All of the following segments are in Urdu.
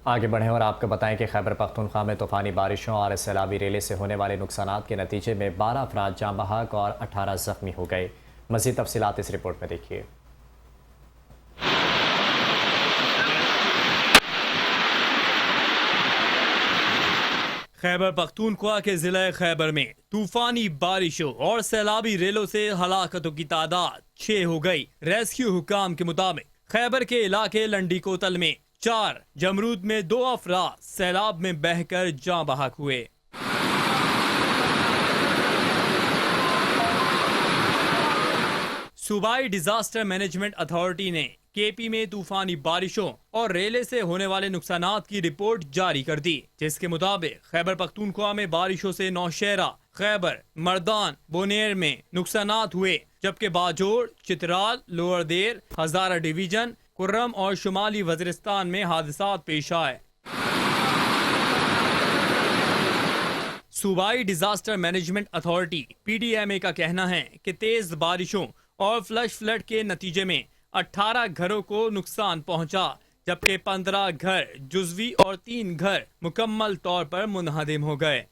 آگے بڑھیں اور آپ کو بتائیں کہ خیبر پختونخوا میں طوفانی بارشوں اور سیلابی ریلے سے ہونے والے نقصانات کے نتیجے میں 12 افراد جاں بحق اور 18 زخمی ہو گئے۔ مزید تفصیلات اس رپورٹ میں دیکھیے۔ خیبر پختونخوا کے ضلع خیبر میں طوفانی بارشوں اور سیلابی ریلوں سے ہلاکتوں کی تعداد 6 ہو گئی۔ ریسکیو حکام کے مطابق خیبر کے علاقے لنڈی کوتل میں 4، جمرود میں 2 افراد سیلاب میں بہہ کر جاں بحق ہوئے۔ صوبائی ڈیزاسٹر مینجمنٹ اتھارٹی نے کے پی میں طوفانی بارشوں اور ریلے سے ہونے والے نقصانات کی رپورٹ جاری کر دی، جس کے مطابق خیبر پختونخوا میں بارشوں سے نوشہرہ، خیبر، مردان، بونیر میں نقصانات ہوئے، جبکہ باجوڑ، چترال، لوور دیر، ہزارہ ڈویژن، کرم اور شمالی وزیرستان میں حادثات پیش آئے۔ صوبائی disaster management authority P D M A کا کہنا ہے کہ تیز بارشوں اور فلش فلڈ کے نتیجے میں 18 گھروں کو نقصان پہنچا، جبکہ 15 گھر جزوی اور 3 گھر مکمل طور پر منہدم ہو گئے۔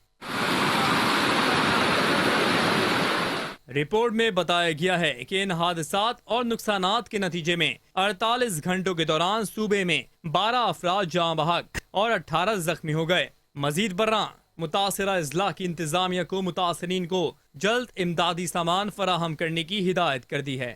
رپورٹ میں بتایا گیا ہے کہ ان حادثات اور نقصانات کے نتیجے میں 48 گھنٹوں کے دوران صوبے میں 12 افراد جاں بحق اور 18 زخمی ہو گئے۔ مزید برآں متاثرہ اضلاع کی انتظامیہ کو متاثرین کو جلد امدادی سامان فراہم کرنے کی ہدایت کر دی ہے۔